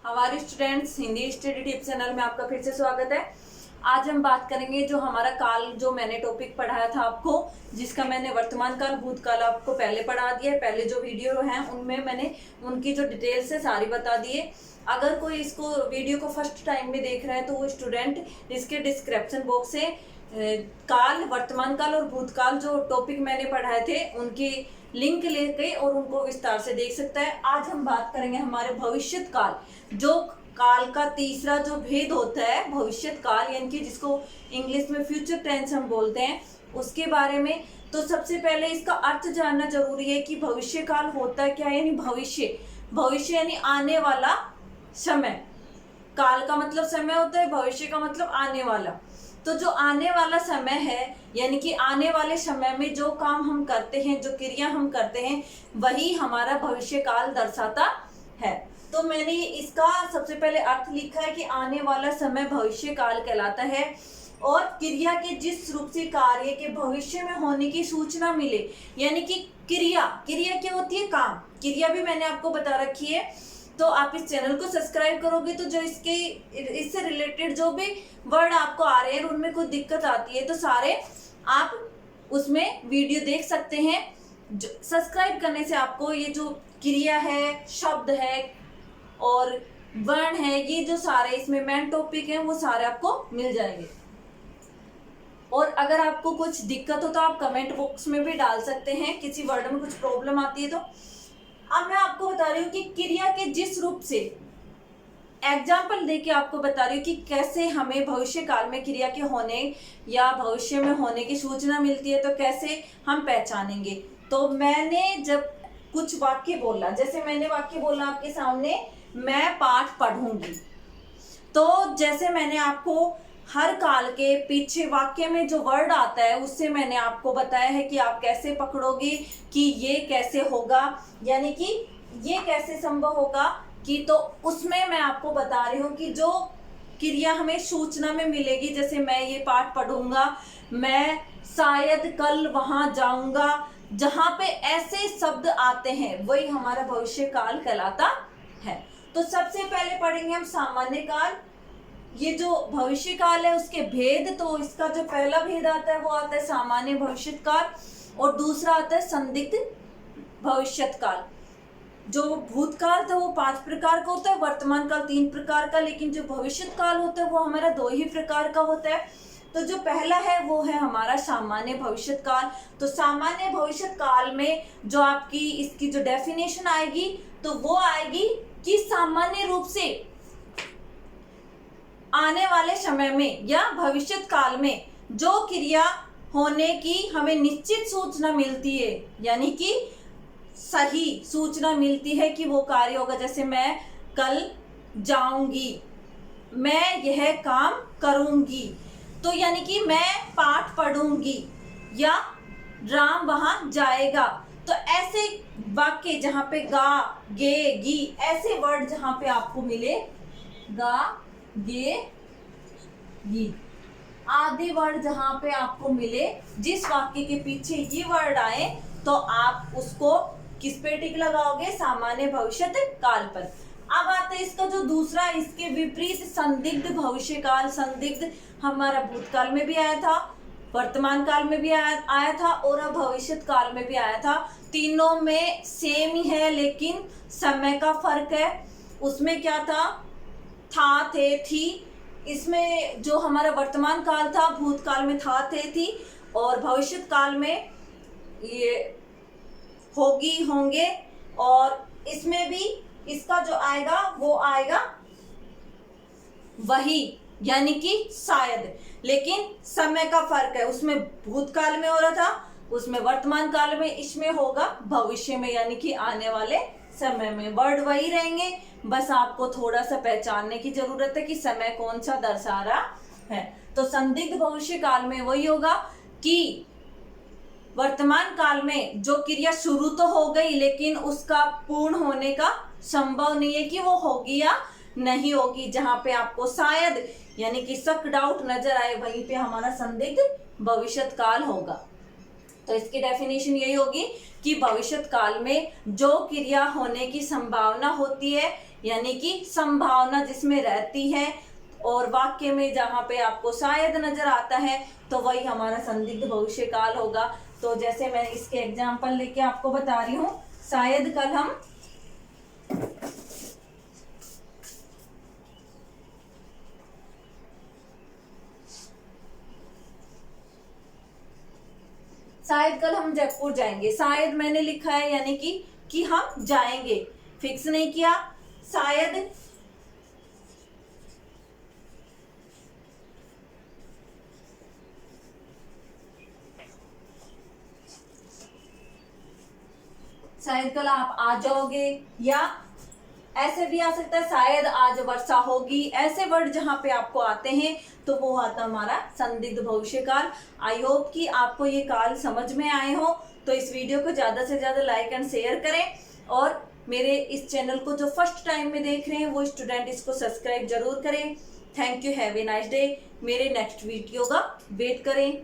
हमारे students Hindi study tips channel में आपका फिर से स्वागत है। आज हम बात करेंगे जो हमारा काल जो मैंने टॉपिक पढ़ाया था आपको, जिसका मैंने वर्तमान काल भूतकाल आपको पहले पढ़ा दिया है। पहले जो वीडियो हैं उनमें मैंने उनकी जो डिटेल्स है सारी बता दी है। अगर कोई इसको वीडियो को फर्स्ट टाइम में देख रहा है तो वो स्टूडेंट इसके डिस्क्रिप्शन बॉक्स से काल, वर्तमान काल और भूतकाल जो टॉपिक मैंने पढ़ाए थे उनकी लिंक लेके और उनको विस्तार से देख सकता है। आज हम बात करेंगे हमारे भविष्यत काल, जो काल का तीसरा जो भेद होता है भविष्यत काल, यानी कि जिसको इंग्लिश में फ्यूचर टेंस हम बोलते हैं, उसके बारे में। तो सबसे पहले इसका अर्थ जानना जरूरी है कि भविष्य काल होता क्या है। यानी भविष्य यानी आने वाला समय। काल का मतलब समय होता है, भविष्य का मतलब आने वाला। तो जो आने वाला समय है, यानी कि आने वाले समय में जो काम हम करते हैं, जो क्रिया हम करते हैं, वही हमारा भविष्य काल दर्शाता है। तो मैंने इसका सबसे पहले अर्थ लिखा है कि आने वाला समय भविष्य काल कहलाता है। और क्रिया के जिस रूप से कार्य के भविष्य में होने की सूचना मिले, यानी कि क्रिया क्या होती है? काम। क्रिया भी मैंने आपको बता रखी है। तो आप इस चैनल को सब्सक्राइब करोगे तो जो इससे रिलेटेड जो भी वर्ड आपको आ रहे हैं उनमें कुछ दिक्कत आती है तो सारे आप उसमें वीडियो देख सकते हैं। सब्सक्राइब करने से आपको ये जो क्रिया है, शब्द है और वर्ण है, ये जो सारे इसमें मेन टॉपिक हैं वो सारे आपको मिल जाएंगे। और अगर आपको कुछ दिक्कत हो तो आप कमेंट बॉक्स में भी डाल सकते हैं, किसी वर्ड में कुछ प्रॉब्लम आती है तो। अब मैं आपको बता रही हूँ कि क्रिया के जिस रूप से, एग्जाम्पल देके आपको बता रही हूँ कि कैसे हमें भविष्य काल में क्रिया के होने या भविष्य में होने की सूचना मिलती है, तो कैसे हम पहचानेंगे। तो मैंने जब कुछ वाक्य बोला, जैसे मैंने वाक्य बोला आपके सामने, मैं पाठ पढ़ूंगी, तो जैसे मैंने आपको हर काल के पीछे वाक्य में जो वर्ड आता है उससे मैंने आपको बताया है कि आप कैसे पकड़ोगे कि ये कैसे होगा, यानी कि ये कैसे संभव होगा कि, तो उसमें मैं आपको बता रही हूँ कि जो क्रिया हमें सूचना में मिलेगी, जैसे मैं ये पाठ पढ़ूंगा, मैं शायद कल वहां जाऊंगा, जहां पे ऐसे शब्द आते हैं वही हमारा भविष्य काल कहलाता है। तो सबसे पहले पढ़ेंगे हम सामान्य काल। ये जो भविष्य काल है उसके भेद, तो इसका जो पहला भेद आता है वो आता है सामान्य भविष्यत काल और दूसरा आता है संदिग्ध भविष्यत काल। जो भूतकाल था वो 5 प्रकार का होता है, वर्तमान काल 3 प्रकार का, लेकिन जो भविष्यत काल होता है वो हमारा 2 ही प्रकार का होता है। तो जो पहला है वो है हमारा सामान्य भविष्यत काल। तो सामान्य भविष्यत काल में जो आपकी इसकी जो डेफिनेशन आएगी तो वो आएगी कि सामान्य रूप से आने वाले समय में या भविष्यत काल में जो क्रिया होने की हमें निश्चित सूचना मिलती है, यानी कि सही सूचना मिलती है कि वो कार्य होगा। जैसे मैं कल जाऊंगी, मैं यह काम करूंगी, तो यानी कि मैं पाठ पढ़ूंगी या राम वहां जाएगा। तो ऐसे वाक्य जहां पे गा, गे, गी, ऐसे वर्ड जहां पे आपको मिले, गा, गे, गी आदि वर्ड जहां पे आपको मिले, जिस वाक्य के पीछे ये वर्ड आए तो आप उसको किस पे टिक लगाओगे? सामान्य भविष्यत काल पर। अब आता है इसका जो दूसरा, इसके विपरीत संदिग्ध भविष्य काल। संदिग्ध हमारा भूतकाल में भी आया था, वर्तमान काल में भी आया था और अब भविष्यत काल में भी आया था। तीनों में सेम ही है, लेकिन समय का फर्क है। उसमें क्या था, थे, थी। इसमें जो हमारा वर्तमान काल था, भूतकाल में था, थे, थी, और भविष्यत काल में ये होगी, होंगे, और इसमें भी इसका जो आएगा वो आएगा वही, यानी कि शायद, लेकिन समय का फर्क है। उसमें भूतकाल में हो रहा था, उसमें वर्तमान काल में, इसमें होगा भविष्य में, यानी कि आने वाले समय में। वर्ड वही रहेंगे, बस आपको थोड़ा सा पहचानने की जरूरत है कि समय कौन सा दर्शा रहा है। तो संदिग्ध भविष्य काल में वही होगा कि वर्तमान काल में जो क्रिया शुरू तो हो गई लेकिन उसका पूर्ण होने का संभव नहीं है कि वो होगी या नहीं होगी। जहां पे आपको शायद यानी कि शक, डाउट नजर आए, वहीं पे हमारा संदिग्ध भविष्यत काल होगा। तो इसकी डेफिनेशन यही होगी कि भविष्य काल में जो क्रिया होने की संभावना होती है, यानी कि संभावना जिसमें रहती है, और वाक्य में जहाँ पे आपको शायद नजर आता है तो वही हमारा संदिग्ध भविष्य काल होगा। तो जैसे मैं इसके एग्जाम्पल लेके आपको बता रही हूँ, शायद कल हम जयपुर जाएंगे। शायद मैंने लिखा है यानी कि हम जाएंगे, फिक्स नहीं किया। शायद कल आप आ जाओगे, या ऐसे भी आ सकता है शायद आज वर्षा होगी। ऐसे वर्ड जहां पे आपको आते हैं तो वो आता हमारा संदिग्ध भविष्य काल। आई होप कि आपको ये काल समझ में आए हो। तो इस वीडियो को ज्यादा से ज्यादा लाइक एंड शेयर करें, और मेरे इस चैनल को जो फर्स्ट टाइम में देख रहे हैं वो स्टूडेंट इसको सब्सक्राइब जरूर करें। Thank you, have a nice day. मेरे नेक्स्ट वीडियो का वेट करें।